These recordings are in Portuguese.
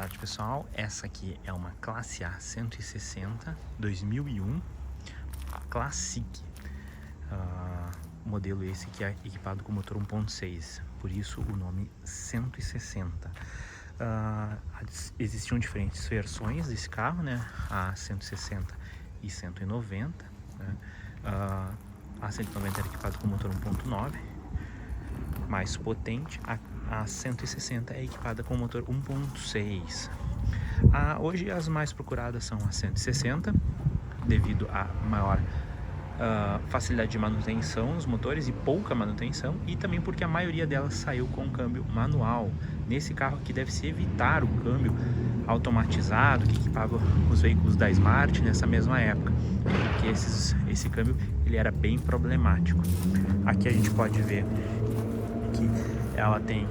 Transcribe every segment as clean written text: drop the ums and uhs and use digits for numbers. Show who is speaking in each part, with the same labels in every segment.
Speaker 1: tarde, pessoal. Essa aqui é uma Classe A 160 2001 Classic. Modelo esse que é equipado com motor 1.6, por isso o nome 160. Existiam diferentes versões desse carro, né? A 160 e 190. Né? A 190 era equipado com motor 1.9, mais potente. A 160 é equipada com motor 1.6. Hoje as mais procuradas são a 160, devido a maior facilidade de manutenção nos motores e pouca manutenção, e também porque a maioria delas saiu com câmbio manual. Nesse carro aqui deve-se evitar o câmbio automatizado que equipava os veículos da Smart nessa mesma época, porque esse câmbio ele era bem problemático. Aqui a gente pode ver que ela tem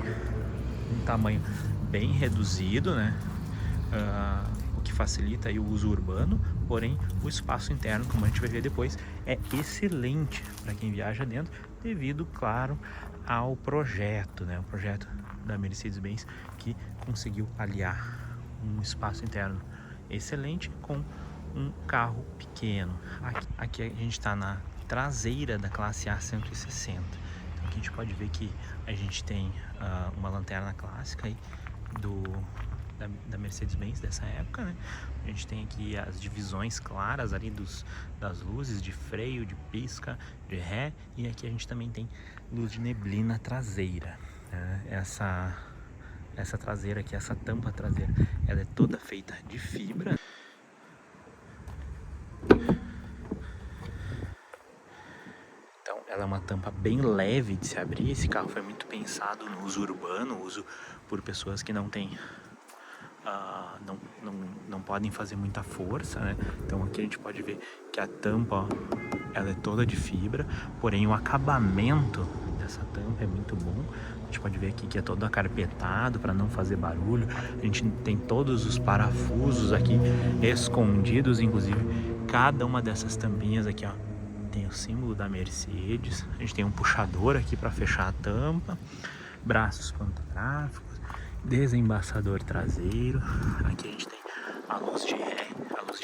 Speaker 1: um tamanho bem reduzido, né? O que facilita aí o uso urbano, porém o espaço interno, como a gente vai ver depois, é excelente para quem viaja dentro, devido, claro, ao projeto, né? O projeto da Mercedes-Benz, que conseguiu aliar um espaço interno excelente com um carro pequeno. Aqui a gente está na traseira da classe A 160. Então aqui a gente pode ver que a gente tem uma lanterna clássica aí da Mercedes-Benz dessa época, né? A gente tem aqui as divisões claras ali das luzes de freio, de pisca, de ré, e aqui a gente também tem luz de neblina traseira, né? Essa traseira aqui, essa tampa traseira, ela é toda feita de fibra. Então ela é uma tampa bem leve de se abrir. Esse carro foi muito pensado no uso urbano, uso por pessoas que não têm não podem fazer muita força, né? Então aqui a gente pode ver que a tampa, ó, ela é toda de fibra, porém o acabamento dessa tampa é muito bom. A gente pode ver aqui que é todo acarpetado para não fazer barulho. A gente tem todos os parafusos aqui escondidos, inclusive cada uma dessas tampinhas aqui, ó, tem o símbolo da Mercedes. A gente tem um puxador aqui para fechar a tampa, braços pantográficos, desembaçador traseiro. Aqui a gente tem a luz de ré, a luz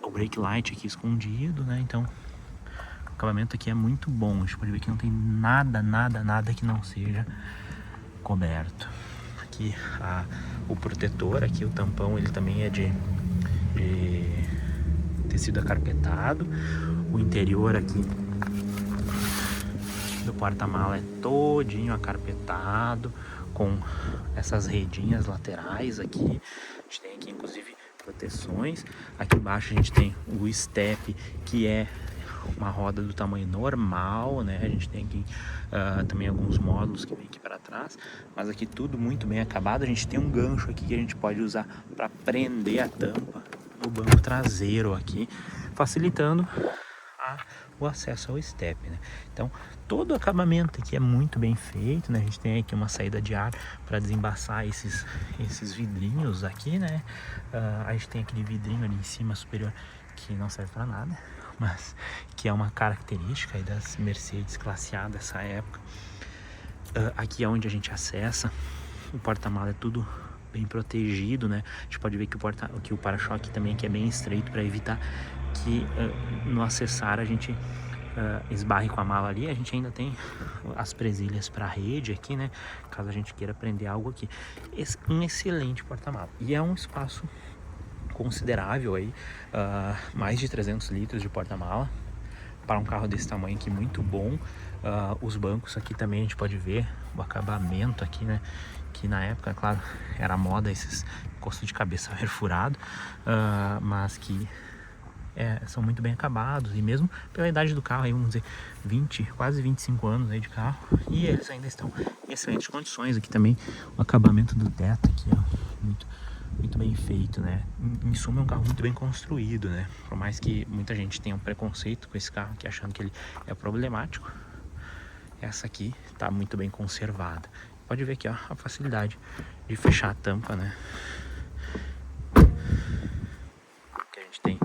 Speaker 1: o brake light aqui escondido, né? Então o acabamento aqui é muito bom. A gente pode ver que não tem nada que não seja coberto. Aqui o protetor, aqui o tampão, ele também é de tecido acarpetado. O interior aqui do porta-mala é todinho acarpetado, com essas redinhas laterais aqui. A gente tem aqui inclusive proteções. Aqui embaixo a gente tem o step, que é uma roda do tamanho normal, né? A gente tem aqui também alguns módulos que vem aqui para trás, mas aqui tudo muito bem acabado. A gente tem um gancho aqui que a gente pode usar para prender a tampa no banco traseiro aqui, facilitando o acesso ao step, né? Então todo o acabamento aqui é muito bem feito, né? A gente tem aqui uma saída de ar para desembaçar esses vidrinhos aqui, né? A gente tem aquele vidrinho ali em cima superior que não serve para nada, mas que é uma característica aí das Mercedes classe A dessa época. Aqui é onde a gente acessa. O porta-mala é tudo bem protegido, né? A gente pode ver que o para-choque também aqui é bem estreito, para evitar que no acessar a gente esbarre com a mala ali. A gente ainda tem as presilhas para rede aqui, né? Caso a gente queira prender algo aqui. Um excelente porta-mala. E é um espaço considerável aí, mais de 300 litros de porta-mala para um carro desse tamanho aqui, muito bom. Os bancos aqui também a gente pode ver o acabamento aqui, né? Que na época, claro, era moda esses encostos de cabeça perfurado, mas que são muito bem acabados, e mesmo pela idade do carro, aí, vamos dizer, quase 25 anos aí de carro, e eles ainda estão em excelentes condições. Aqui também o acabamento do teto aqui, ó, muito bem feito, né? Em suma, é um carro muito bem construído, né? Por mais que muita gente tenha um preconceito com esse carro aqui, achando que ele é problemático, essa aqui tá muito bem conservada. Pode ver aqui, ó, a facilidade de fechar a tampa, né? Que a gente tem,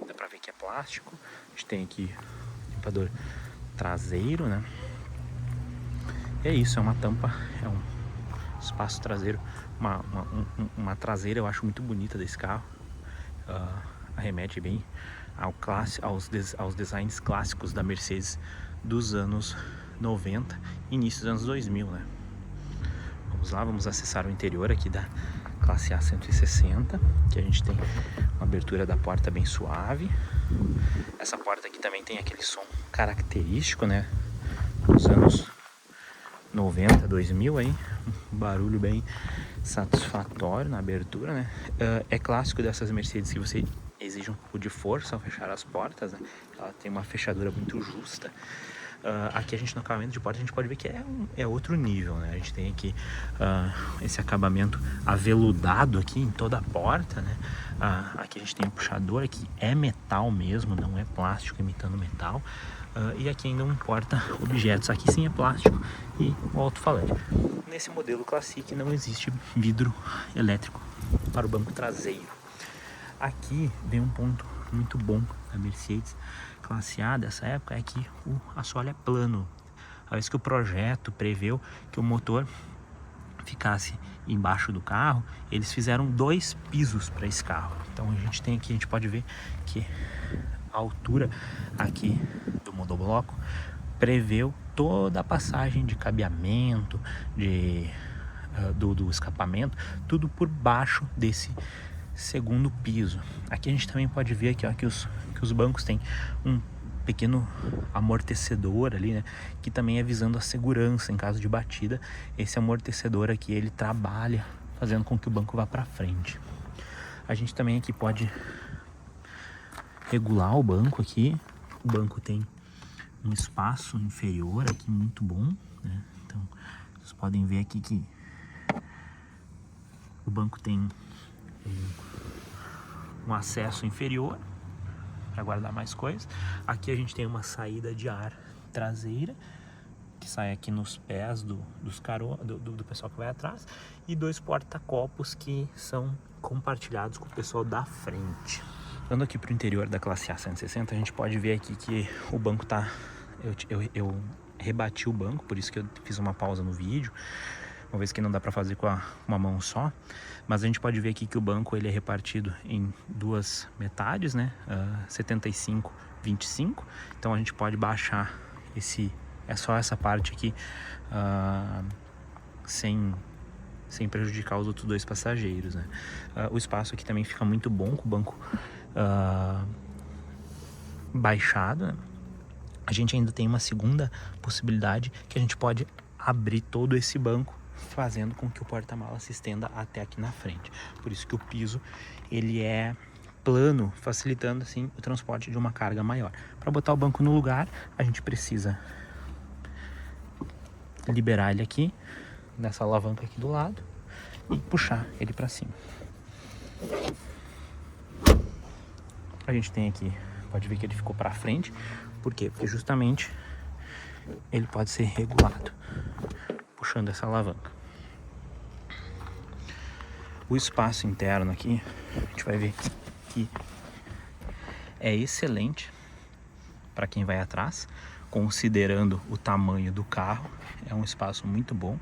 Speaker 1: dá pra ver que é plástico. A gente tem aqui o limpador traseiro, né? E é isso, é uma tampa, espaço traseiro, uma traseira eu acho muito bonita desse carro. Arremete bem aos designs clássicos da Mercedes dos anos 90 e início dos anos 2000, né? Vamos lá, vamos acessar o interior aqui da classe A160, que a gente tem uma abertura da porta bem suave. Essa porta aqui também tem aquele som característico, né, dos anos 90, 2000 aí, um barulho bem satisfatório na abertura, né? É clássico dessas Mercedes que você exige um pouco de força ao fechar as portas, né? Ela tem uma fechadura muito justa. Aqui a gente, no acabamento de porta, a gente pode ver que é outro nível, né? A gente tem aqui esse acabamento aveludado aqui em toda a porta, né? Aqui a gente tem um puxador, aqui é metal mesmo, não é plástico imitando metal. E aqui ainda um porta-objetos, aqui sim é plástico e o alto-falante. Nesse modelo Classic não existe vidro elétrico para o banco traseiro. Aqui vem um ponto muito bom da Mercedes Classe A dessa época, é que o assoalho é plano. A vez que o projeto preveu que o motor ficasse embaixo do carro, eles fizeram 2 pisos para esse carro. Então a gente tem aqui, a gente pode ver que a altura aqui do monobloco preveu toda a passagem de cabeamento, do escapamento, tudo por baixo desse segundo piso. Aqui a gente também pode ver aqui, ó, que os bancos têm um pequeno amortecedor ali, né, que também é visando a segurança em caso de batida. Esse amortecedor aqui, ele trabalha fazendo com que o banco vá para frente. A gente também aqui pode regular o banco aqui. O banco tem um espaço inferior aqui muito bom, né? Então vocês podem ver aqui que o banco tem um acesso inferior para guardar mais coisas. Aqui a gente tem uma saída de ar traseira que sai aqui nos pés do pessoal que vai atrás, e 2 porta-copos que são compartilhados com o pessoal da frente. Andando aqui para o interior da classe A160, a gente pode ver aqui que o banco tá... Eu rebati o banco, por isso que eu fiz uma pausa no vídeo, uma vez que não dá para fazer com uma mão só. Mas a gente pode ver aqui que o banco ele é repartido em 2 metades, né? 75, 25. Então a gente pode baixar só essa parte aqui sem prejudicar os outros 2 passageiros, né? O espaço aqui também fica muito bom com o banco baixado, né? A gente ainda tem uma segunda possibilidade, que a gente pode abrir todo esse banco, fazendo com que o porta-mala se estenda até aqui na frente. Por isso que o piso ele é plano, facilitando assim o transporte de uma carga maior. Para botar o banco no lugar, a gente precisa liberar ele aqui nessa alavanca aqui do lado e puxar ele para cima. A gente tem aqui, pode ver que ele ficou para frente. Por quê? Porque justamente ele pode ser regulado puxando essa alavanca. O espaço interno aqui, a gente vai ver que é excelente para quem vai atrás, considerando o tamanho do carro. É um espaço muito bom.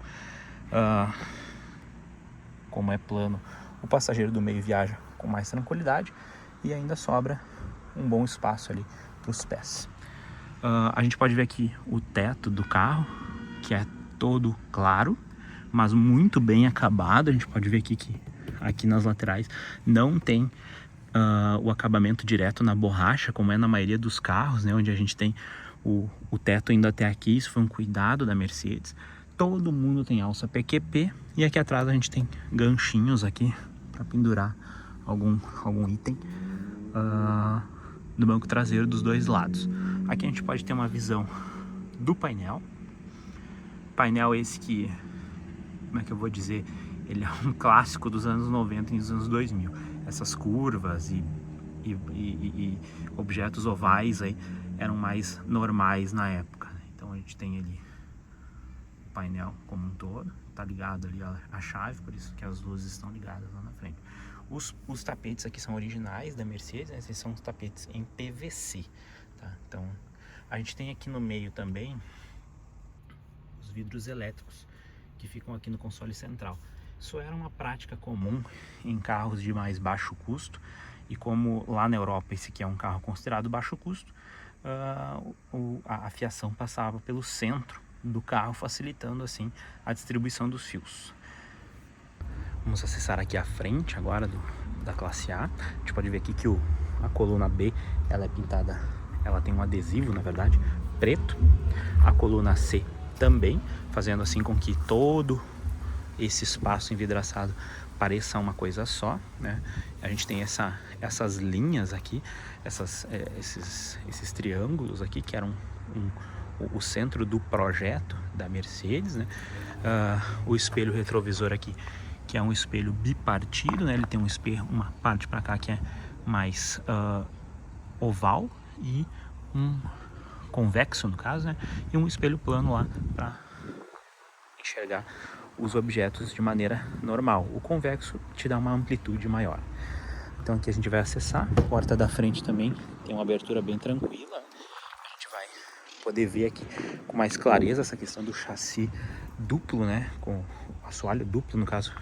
Speaker 1: Como é plano, o passageiro do meio viaja com mais tranquilidade e ainda sobra um bom espaço ali para os pés. A gente pode ver aqui o teto do carro, que é todo claro, mas muito bem acabado. A gente pode ver aqui que aqui nas laterais não tem o acabamento direto na borracha, como é na maioria dos carros, né, onde a gente tem o teto indo até aqui. Isso foi um cuidado da Mercedes. Todo mundo tem alça PQP, e aqui atrás a gente tem ganchinhos aqui para pendurar algum item no banco traseiro dos 2 lados. Aqui a gente pode ter uma visão do painel. Painel esse que, como é que eu vou dizer, ele é um clássico dos anos 90 e dos anos 2000. Essas curvas e objetos ovais aí eram mais normais na época. Então a gente tem ali o painel como um todo, tá ligado ali a chave, por isso que as luzes estão ligadas lá na frente. Os tapetes aqui são originais da Mercedes, né? Esses são os tapetes em PVC, tá? Então a gente tem aqui no meio também os vidros elétricos, que ficam aqui no console central. Isso era uma prática comum em carros de mais baixo custo, e como lá na Europa esse aqui é um carro considerado baixo custo, a fiação passava pelo centro do carro, facilitando assim a distribuição dos fios. Vamos acessar aqui a frente agora da classe A. A gente pode ver aqui que a coluna B ela é pintada, ela tem um adesivo, na verdade, preto. A coluna C também, fazendo assim com que todo esse espaço envidraçado pareça uma coisa só, né? A gente tem essas linhas aqui, esses triângulos aqui, que eram o centro do projeto da Mercedes, né? O espelho retrovisor aqui, que é um espelho bipartido, né? Ele tem uma parte para cá que é mais oval e um convexo, no caso, né? E um espelho plano lá para enxergar os objetos de maneira normal. O convexo te dá uma amplitude maior. Então aqui a gente vai acessar. A porta da frente também tem uma abertura bem tranquila. A gente vai poder ver aqui com mais clareza essa questão do chassi duplo, né? Com o assoalho duplo, no caso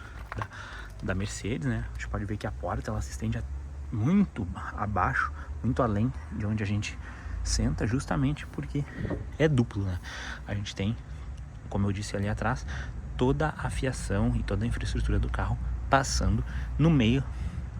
Speaker 1: da Mercedes, né? A gente pode ver que a porta ela se estende muito abaixo, muito além de onde a gente senta, justamente porque é duplo, né? A gente tem, como eu disse ali atrás, toda a fiação e toda a infraestrutura do carro passando no meio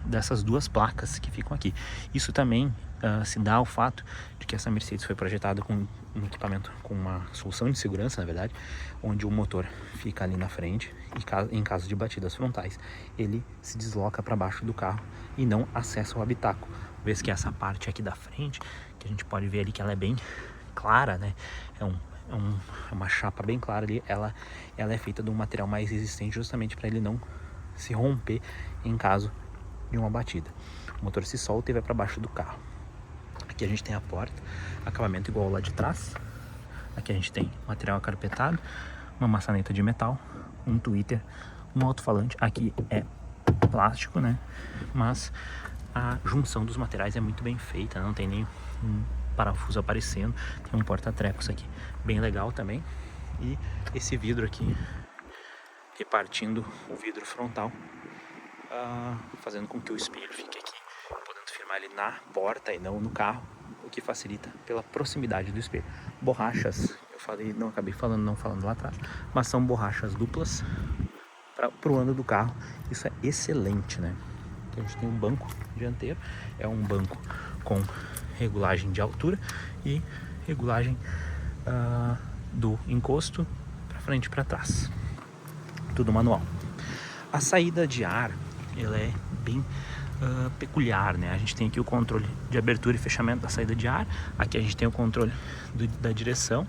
Speaker 1: dessas duas placas que ficam aqui. Isso também se dá ao fato de que essa Mercedes foi projetada com um equipamento, com uma solução de segurança, na verdade, onde o motor fica ali na frente e em caso de batidas frontais, ele se desloca para baixo do carro e não acessa o habitáculo. Vez que essa parte aqui da frente, que a gente pode ver ali que ela é bem clara, né? É uma chapa bem clara ali, ela é feita de um material mais resistente, justamente para ele não se romper em caso de uma batida. O motor se solta e vai para baixo do carro. Aqui a gente tem a porta, acabamento igual ao lá de trás. Aqui a gente tem material acarpetado, uma maçaneta de metal, um tweeter, um alto-falante. Aqui é plástico, né? Mas a junção dos materiais é muito bem feita, não tem nenhum parafuso aparecendo. Tem um porta-trecos aqui bem legal também, e esse vidro aqui repartindo o vidro frontal, fazendo com que o espelho fique aqui, podendo firmar ele na porta e não no carro, o que facilita pela proximidade do espelho. Borrachas, eu falei, não acabei falando, não falando lá atrás, mas são borrachas duplas para o ano do carro. Isso é excelente, né? Aqui a gente tem um banco dianteiro, é um banco com regulagem de altura e regulagem do encosto para frente e para trás, tudo manual. A saída de ar ela é bem peculiar, né? A gente tem aqui o controle de abertura e fechamento da saída de ar. Aqui a gente tem o controle da direção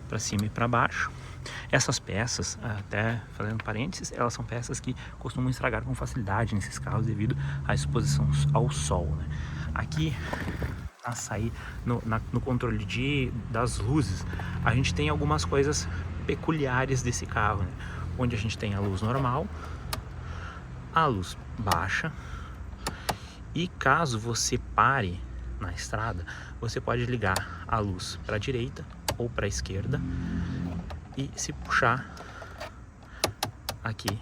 Speaker 1: para cima e para baixo. Essas peças, até fazendo parênteses, elas são peças que costumam estragar com facilidade nesses carros devido à exposição ao sol, né? Aqui no controle das luzes, a gente tem algumas coisas peculiares desse carro, né? Onde a gente tem a luz normal, a luz baixa, e caso você pare na estrada, você pode ligar a luz para a direita ou para a esquerda, e se puxar aqui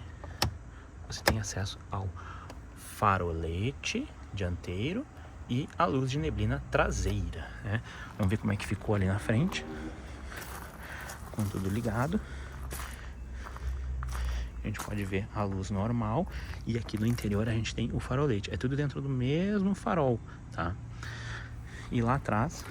Speaker 1: você tem acesso ao farolete dianteiro e a luz de neblina traseira, né? Vamos ver como é que ficou ali na frente, com tudo ligado. A gente pode ver a luz normal, e aqui no interior a gente tem o farolete. É tudo dentro do mesmo farol, tá? E lá atrás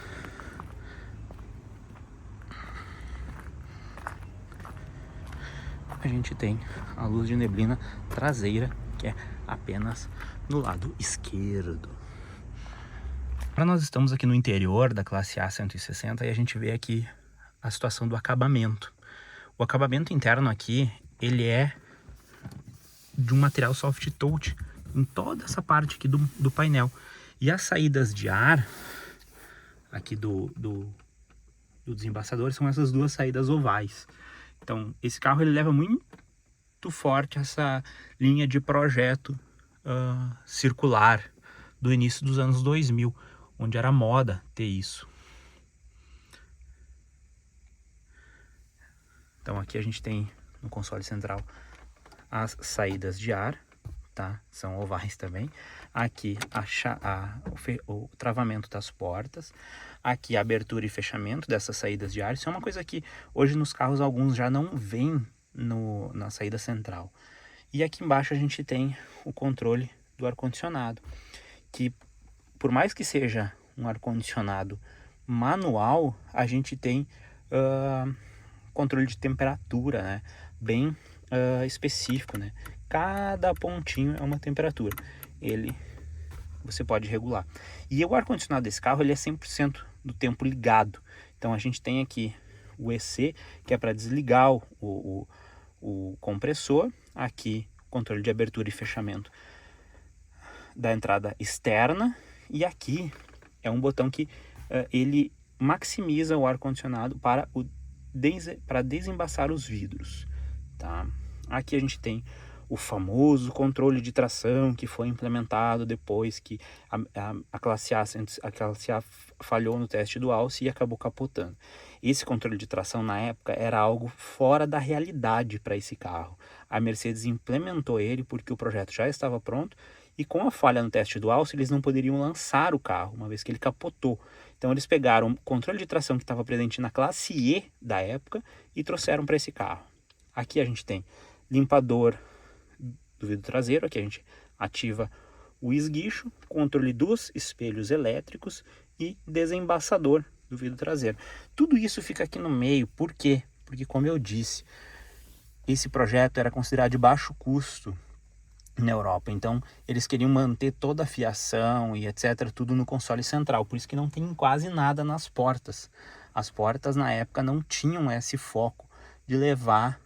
Speaker 1: a gente tem a luz de neblina traseira, que é apenas no lado esquerdo. Agora nós estamos aqui no interior da classe A 160 e a gente vê aqui a situação do acabamento. O acabamento interno aqui, ele é de um material soft touch em toda essa parte aqui do painel. E as saídas de ar aqui do desembaçador são essas duas saídas ovais. Então esse carro ele leva muito forte essa linha de projeto circular do início dos anos 2000, onde era moda ter isso. Então aqui a gente tem no console central as saídas de ar, tá? São ovais também. Aqui o travamento das portas. Aqui a abertura e fechamento dessas saídas de ar. Isso é uma coisa que hoje nos carros alguns já não vêm na saída central. E aqui embaixo a gente tem o controle do ar-condicionado, que por mais que seja um ar-condicionado manual, a gente tem controle de temperatura, né? Bem específico, né? Cada pontinho é uma temperatura. Você pode regular. E o ar-condicionado desse carro ele é 100% do tempo ligado. Então a gente tem aqui o EC, que é para desligar o compressor. Aqui controle de abertura e fechamento da entrada externa. E aqui é um botão que ele maximiza o ar-condicionado para desembaçar os vidros, tá? Aqui a gente tem o famoso controle de tração que foi implementado depois que a classe A falhou no teste do Alce e acabou capotando. Esse controle de tração na época era algo fora da realidade para esse carro. A Mercedes implementou ele porque o projeto já estava pronto e com a falha no teste do Alce eles não poderiam lançar o carro, uma vez que ele capotou. Então eles pegaram o controle de tração que estava presente na classe E da época e trouxeram para esse carro. Aqui a gente tem limpador do vidro traseiro, aqui a gente ativa o esguicho, controle dos espelhos elétricos e desembaçador do vidro traseiro. Tudo isso fica aqui no meio, por quê? Porque, como eu disse, esse projeto era considerado de baixo custo na Europa, então eles queriam manter toda a fiação e etc, tudo no console central, por isso que não tem quase nada nas portas. As portas na época não tinham esse foco de levar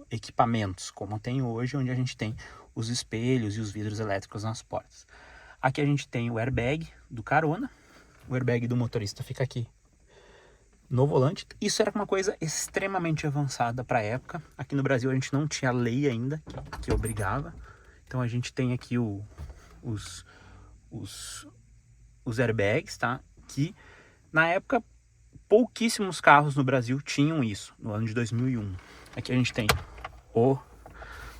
Speaker 1: equipamentos, como tem hoje, onde a gente tem os espelhos e os vidros elétricos nas portas. Aqui a gente tem o airbag do carona, o airbag do motorista fica aqui no volante. Isso era uma coisa extremamente avançada para a época. Aqui no Brasil a gente não tinha lei ainda que obrigava. Então a gente tem aqui os airbags, tá? Que na época pouquíssimos carros no Brasil tinham isso, no ano de 2001. Aqui a gente tem o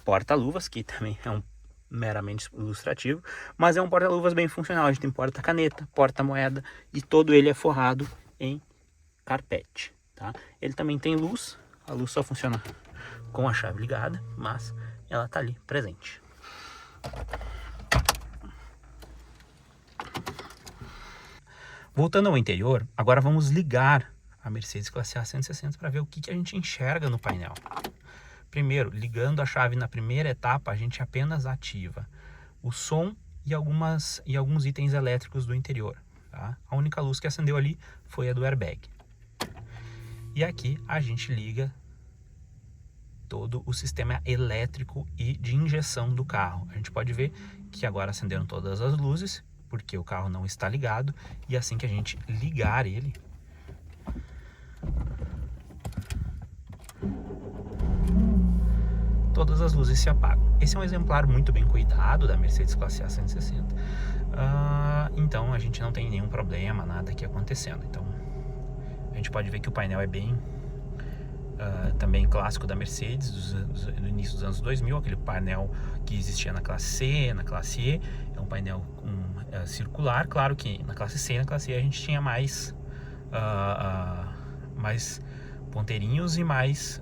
Speaker 1: porta-luvas, que também é meramente ilustrativo, mas é um porta-luvas bem funcional. A gente tem porta-caneta, porta-moeda e todo ele é forrado em carpete, tá? Ele também tem luz, a luz só funciona com a chave ligada, mas ela tá ali presente. Voltando ao interior, agora vamos ligar a Mercedes Classe A 160 para ver o que a gente enxerga no painel. Primeiro, ligando a chave na primeira etapa, a gente apenas ativa o som e alguns itens elétricos do interior, tá? A única luz que acendeu ali foi a do airbag. E aqui a gente liga todo o sistema elétrico e de injeção do carro. A gente pode ver que agora acenderam todas as luzes, porque o carro não está ligado, e assim que a gente ligar ele, todas as luzes se apagam. Esse é um exemplar muito bem cuidado da Mercedes Classe A 160. Então a gente não tem nenhum problema, nada aqui acontecendo. Então a gente pode ver que o painel é bem também clássico da Mercedes do início dos anos 2000, aquele painel que existia na classe C, na classe E. É um painel circular. Claro que na classe C e na classe E a gente tinha mais ponteirinhos e mais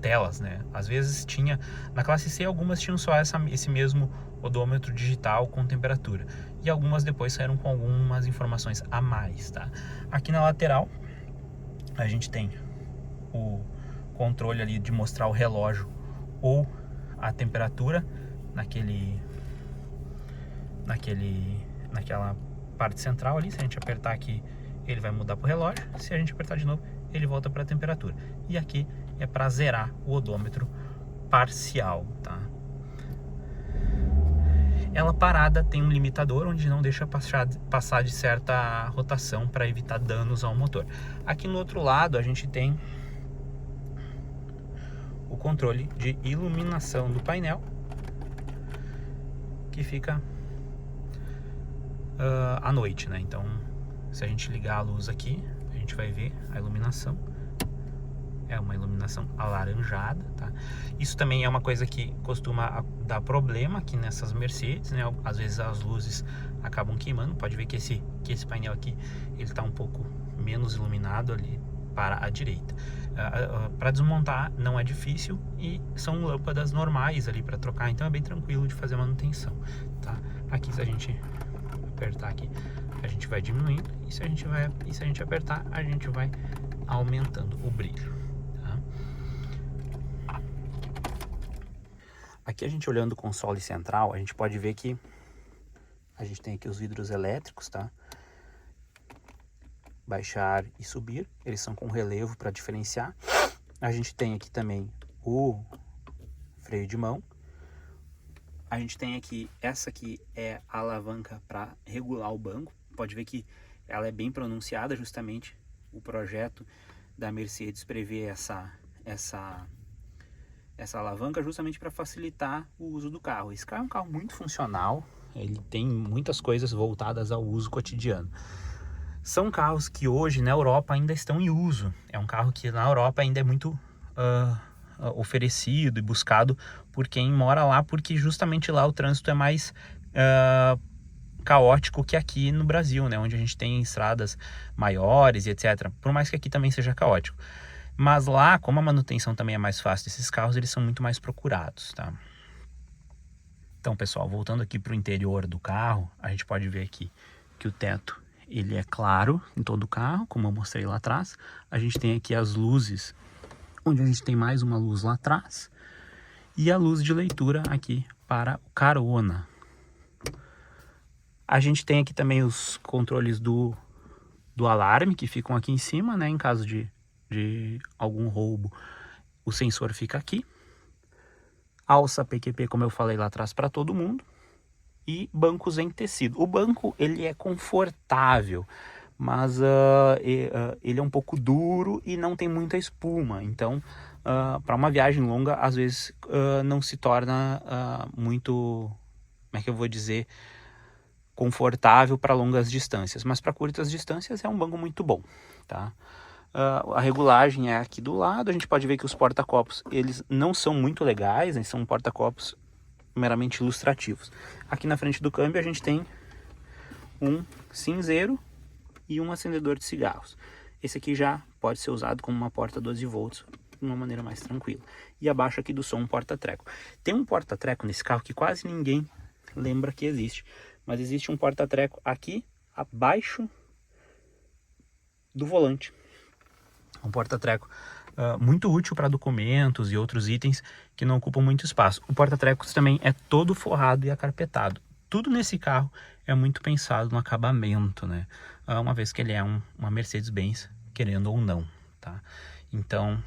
Speaker 1: telas, né? Às vezes tinha, na classe C algumas tinham só esse mesmo odômetro digital com temperatura, e algumas depois saíram com algumas informações a mais, tá? Aqui na lateral a gente tem o controle ali de mostrar o relógio ou a temperatura naquela parte central ali. Se a gente apertar aqui, ele vai mudar para o relógio. Se a gente apertar de novo, ele volta para a temperatura. E aqui é para zerar o odômetro parcial, tá? Ela parada tem um limitador onde não deixa passar de certa rotação para evitar danos ao motor. Aqui no outro lado a gente tem o controle de iluminação do painel, que fica à noite, né? Então, se a gente ligar a luz aqui, a gente vai ver a iluminação é uma iluminação alaranjada, tá? Isso também é uma coisa que costuma dar problema aqui nessas Mercedes, né? Às vezes as luzes acabam queimando. Pode ver que esse painel aqui, ele tá um pouco menos iluminado ali para a direita. Para desmontar não é difícil e são lâmpadas normais ali para trocar, então é bem tranquilo de fazer manutenção, tá? Aqui, se a gente apertar aqui, a gente vai diminuindo, e se a gente apertar, a gente vai aumentando o brilho, tá? Aqui, a gente olhando o console central, a gente pode ver que a gente tem aqui os vidros elétricos, tá? Baixar e subir, eles são com relevo para diferenciar. A gente tem aqui também o freio de mão. A gente tem aqui, essa aqui é a alavanca para regular o banco. Pode ver que ela é bem pronunciada, justamente o projeto da Mercedes prevê essa alavanca justamente para facilitar o uso do carro. Esse carro é um carro muito funcional, ele tem muitas coisas voltadas ao uso cotidiano. São carros que hoje na Europa ainda estão em uso. É um carro que na Europa ainda é muito oferecido e buscado por quem mora lá, porque justamente lá o trânsito é mais caótico que aqui no Brasil, né? Onde a gente tem estradas maiores e etc. Por mais que aqui também seja caótico. Mas lá, como a manutenção também é mais fácil desses carros, eles são muito mais procurados, tá? Então, pessoal, voltando aqui para o interior do carro, a gente pode ver aqui que o teto ele é claro em todo o carro, como eu mostrei lá atrás. A gente tem aqui as luzes, onde a gente tem mais uma luz lá atrás. E a luz de leitura aqui para o carona. A gente tem aqui também os controles do alarme, que ficam aqui em cima, né? Em caso de algum roubo, o sensor fica aqui. Alça PQP, como eu falei lá atrás, para todo mundo. E bancos em tecido. O banco, ele é confortável, mas ele é um pouco duro e não tem muita espuma. Então, para uma viagem longa, às vezes não se torna muito, como é que eu vou dizer, confortável para longas distâncias. Mas para curtas distâncias é um banco muito bom, tá? A regulagem é aqui do lado. A gente pode ver que os porta-copos, eles não são muito legais, né? São porta-copos meramente ilustrativos. Aqui na frente do câmbio a gente tem um cinzeiro e um acendedor de cigarros. Esse aqui já pode ser usado como uma porta 12 volts de uma maneira mais tranquila. E abaixo aqui do som, um porta-treco. Tem um porta-treco nesse carro que quase ninguém lembra que existe, mas existe um porta-treco aqui abaixo do volante. Um porta-treco muito útil para documentos e outros itens que não ocupam muito espaço. O porta-trecos também é todo forrado e acarpetado. Tudo nesse carro é muito pensado no acabamento, né? Uma vez que ele é uma Mercedes-Benz, querendo ou não, tá? Então,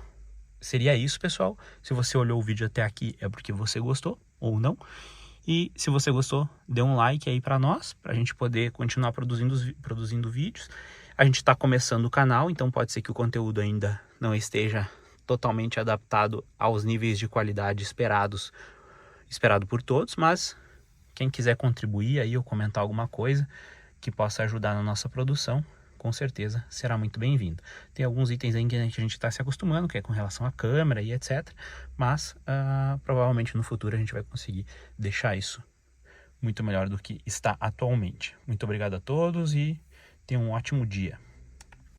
Speaker 1: seria isso, pessoal. Se você olhou o vídeo até aqui, é porque você gostou ou não. E se você gostou, dê um like aí para nós, para a gente poder continuar produzindo vídeos. A gente está começando o canal, então pode ser que o conteúdo ainda não esteja totalmente adaptado aos níveis de qualidade esperado por todos, mas quem quiser contribuir aí ou comentar alguma coisa que possa ajudar na nossa produção, com certeza será muito bem-vindo. Tem alguns itens aí que a gente está se acostumando, que é com relação à câmera e etc. Mas provavelmente no futuro a gente vai conseguir deixar isso muito melhor do que está atualmente. Muito obrigado a todos e tenham um ótimo dia.